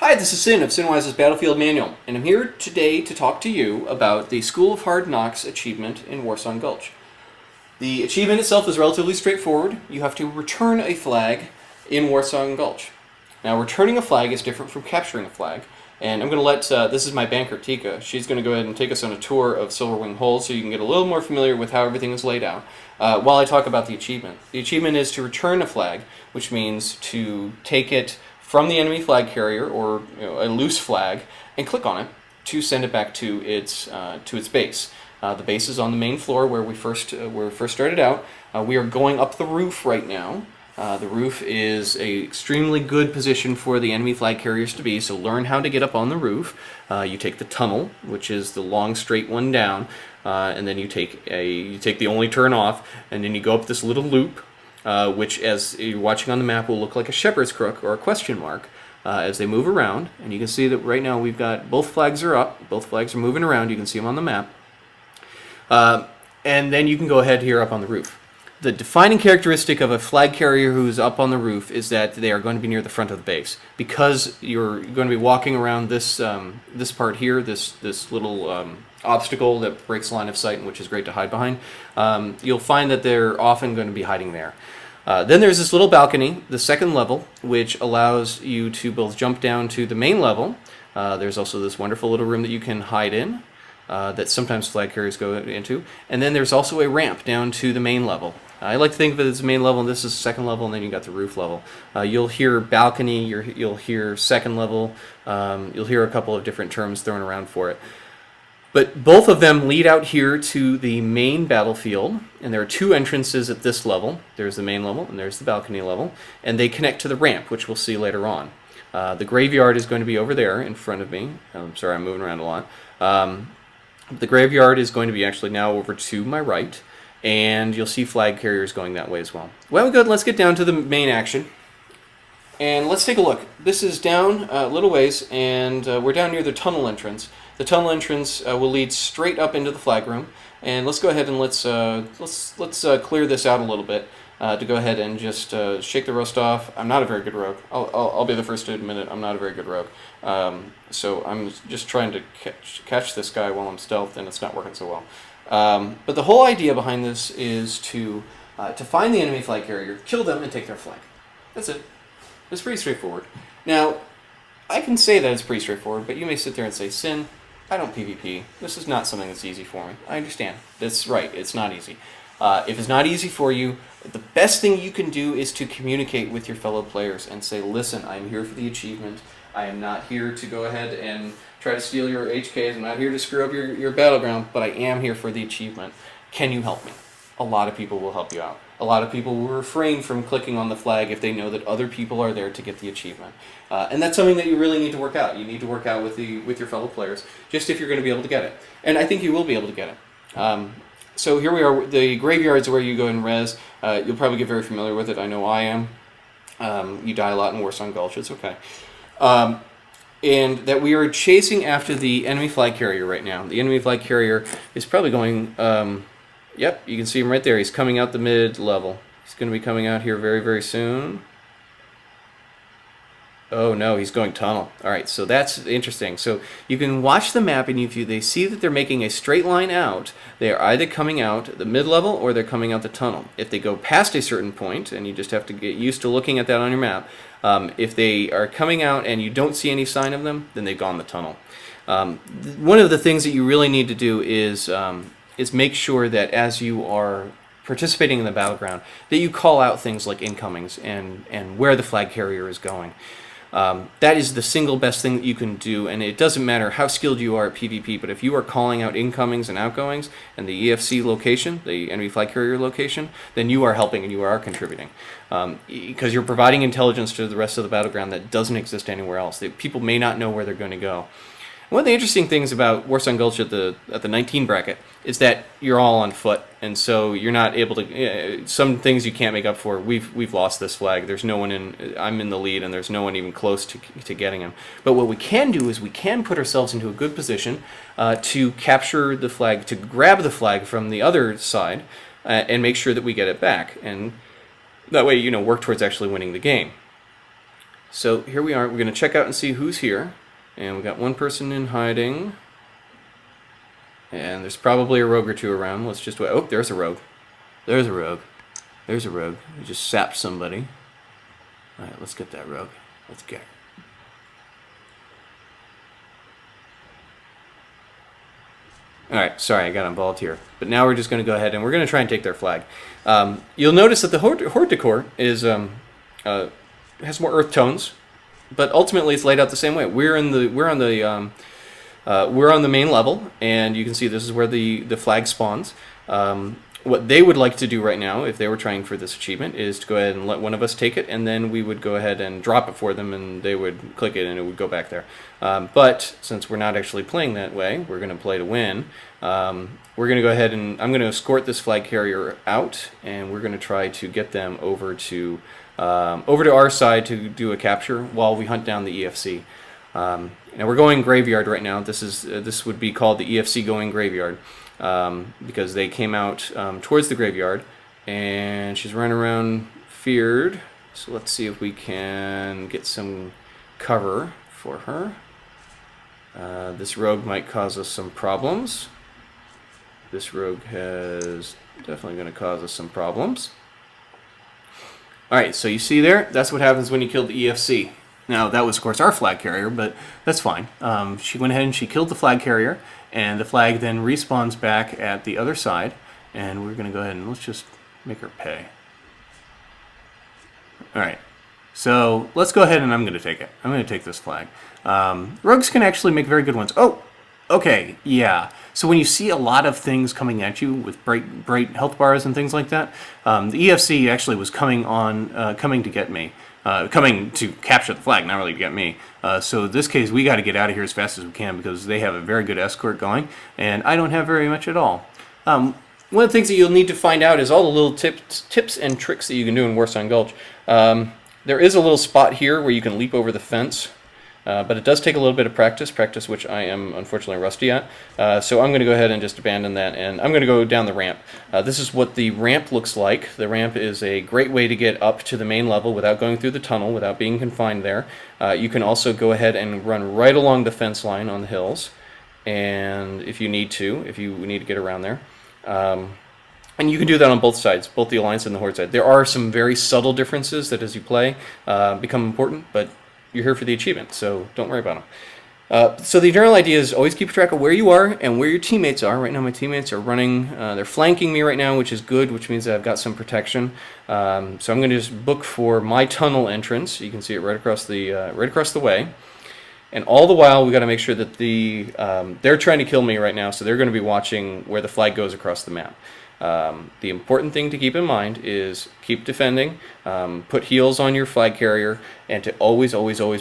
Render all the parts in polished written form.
Hi, this is Sin of Sinwise's Battlefield Manual, and I'm here today to talk to you about the School of Hard Knocks achievement in Warsong Gulch. The achievement itself is relatively straightforward. You have to return a flag in Warsong Gulch. Now, returning a flag is different from capturing a flag, and I'm going to let, this is my banker, Tika. She's going to go ahead and take us on a tour of Silverwing Hold so you can get a little more familiar with how everything is laid out while I talk about the achievement. The achievement is to return a flag, which means to take it from the enemy flag carrier, or a loose flag, and click on it to send it back to its base. The base is on the main floor where we first started out. We are going up the roof right now. The roof is an extremely good position for the enemy flag carriers to be, so learn how to get up on the roof. You take the tunnel, which is the long straight one down, and then you take the only turn off, and then you go up this little loop, which, as you're watching on the map, will look like a shepherd's crook or a question mark as they move around. And you can see that right now we've got both flags are up, both flags are moving around. You can see them on the map. And then you can go ahead here up on the roof. The defining characteristic of a flag carrier who's up on the roof is that they are going to be near the front of the base. Because you're going to be walking around this this part here, this little obstacle that breaks line of sight, and which is great to hide behind, you'll find that they're often going to be hiding there. Then there's this little balcony, the second level, which allows you to both jump down to the main level. There's also this wonderful little room that you can hide in, that sometimes flag carriers go into. And then there's also a ramp down to the main level. I like to think of it as the main level, and this is the second level, and then you got the roof level. You'll hear balcony, you'll hear second level, you'll hear a couple of different terms thrown around for it. But both of them lead out here to the main battlefield, and there are two entrances at this level. There's the main level, and there's the balcony level, and they connect to the ramp, which we'll see later on. The graveyard is going to be over there in front of me. I'm sorry, I'm moving around a lot. The graveyard is going to be actually now over to my right, and you'll see flag carriers going that way as well. Well, good, let's get down to the main action. And let's take a look. This is down a little ways, and we're down near the tunnel entrance. The tunnel entrance will lead straight up into the flag room, and let's go ahead and let's clear this out a little bit to go ahead and just shake the rust off. I'm not a very good rogue. I'll be the first to admit it. I'm not a very good rogue. So I'm just trying to catch this guy while I'm stealthed, and it's not working so well. But the whole idea behind this is to find the enemy flag carrier, kill them, and take their flag. That's it. It's pretty straightforward. Now, I can say that it's pretty straightforward, but you may sit there and say, Sin, I don't PvP. This is not something that's easy for me. I understand. That's right. It's not easy. If it's not easy for you, the best thing you can do is to communicate with your fellow players and say, listen, I'm here for the achievement. I am not here to go ahead and try to steal your HKs. I'm not here to screw up your battleground, but I am here for the achievement. Can you help me? A lot of people will help you out. A lot of people will refrain from clicking on the flag if they know that other people are there to get the achievement. And that's something that you really need to work out. You need to work out with your fellow players, just if you're going to be able to get it. And I think you will be able to get it. So here we are. The graveyard's where you go and res. You'll probably get very familiar with it. I know I am. You die a lot in Warsong Gulch. It's okay. And that we are chasing after the enemy flag carrier right now. The enemy flag carrier is probably going... Yep, you can see him right there. He's coming out the mid-level. He's going to be coming out here very, very soon. Oh, no, he's going tunnel. All right, so that's interesting. So you can watch the map, and if they see that they're making a straight line out, they are either coming out the mid-level or they're coming out the tunnel. If they go past a certain point, and you just have to get used to looking at that on your map, if they are coming out and you don't see any sign of them, then they've gone the tunnel. One of the things that you really need to do is make sure that as you are participating in the battleground, that you call out things like incomings and where the flag carrier is going. That is the single best thing that you can do, and it doesn't matter how skilled you are at PvP, but if you are calling out incomings and outgoings and the EFC location, the enemy flag carrier location, then you are helping and you are contributing. Because you're providing intelligence to the rest of the battleground that doesn't exist anywhere else. People may not know where they're going to go. One of the interesting things about Warsong Gulch at the 19 bracket is that you're all on foot, and so you're not able to. Some things you can't make up for. We've lost this flag. There's no one in. I'm in the lead, and there's no one even close to getting him. But what we can do is we can put ourselves into a good position to capture the flag, to grab the flag from the other side, and make sure that we get it back, and that way work towards actually winning the game. So here we are. We're going to check out and see who's here. And we got one person in hiding. And there's probably a rogue or two around. Let's just wait. Oh, there's a rogue. There's a rogue. There's a rogue. We just sapped somebody. Alright, let's get that rogue. Let's get her. Alright, sorry, I got involved here. But now we're just going to go ahead and we're going to try and take their flag. You'll notice that the horde decor is has more earth tones, but ultimately it's laid out the same way. We're on the main level, and you can see this is where the flag spawns. What they would like to do right now, if they were trying for this achievement, is to go ahead and let one of us take it, and then we would go ahead and drop it for them, and they would click it, and it would go back there. But since we're not actually playing that way, we're going to play to win. We're going to go ahead and I'm going to escort this flag carrier out, and we're going to try to get them over to our side to do a capture while we hunt down the EFC. Now we're going graveyard right now. This would be called the EFC going graveyard. Because they came out towards the graveyard, and she's running around feared. So let's see if we can get some cover for her. This rogue might cause us some problems. This rogue is definitely going to cause us some problems. Alright, so you see there? That's what happens when you kill the EFC. Now, that was, of course, our flag carrier, but that's fine. She went ahead and she killed the flag carrier, and the flag then respawns back at the other side, and we're going to go ahead and let's just make her pay. Alright, so let's go ahead and I'm going to take it. I'm going to take this flag. Rogues can actually make very good ones. Oh, okay, yeah. So when you see a lot of things coming at you with bright health bars and things like that, the EFC actually was coming to get me. Coming to capture the flag, not really to get me. So in this case, we got to get out of here as fast as we can because they have a very good escort going, and I don't have very much at all. One of the things that you'll need to find out is all the little tips and tricks that you can do in Warsong Gulch. There is a little spot here where you can leap over the fence, but it does take a little bit of practice which I am unfortunately rusty at. So I'm going to go ahead and just abandon that, and I'm going to go down the ramp. This is what the ramp looks like. The ramp is a great way to get up to the main level without going through the tunnel, without being confined there. You can also go ahead and run right along the fence line on the hills, and if you need to get around there. And you can do that on both sides, both the Alliance and the Horde side. There are some very subtle differences that as you play become important, but you're here for the achievement, so don't worry about them. So the general idea is always keep track of where you are and where your teammates are. Right now my teammates are running, they're flanking me right now, which is good, which means that I've got some protection. So I'm going to just book for my tunnel entrance. You can see it right across the way. And all the while we got to make sure that they're trying to kill me right now, so they're going to be watching where the flag goes across the map. The important thing to keep in mind is keep defending, put heals on your flag carrier, and to always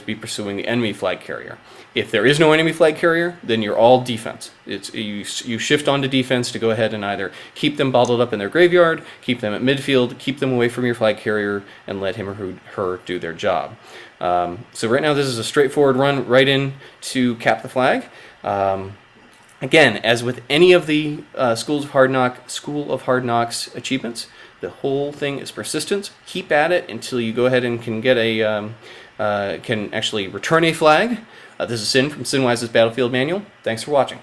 be pursuing the enemy flag carrier. If there is no enemy flag carrier, then you're all defense. You shift onto defense to go ahead and either keep them bottled up in their graveyard, keep them at midfield, keep them away from your flag carrier, and let him or her do their job. So right now this is a straightforward run right in to cap the flag. Again, as with any of the School of Hard Knocks achievements, the whole thing is persistence. Keep at it until you go ahead and can get can actually return a flag. This is Sin from Sinwise's Battlefield Manual. Thanks for watching.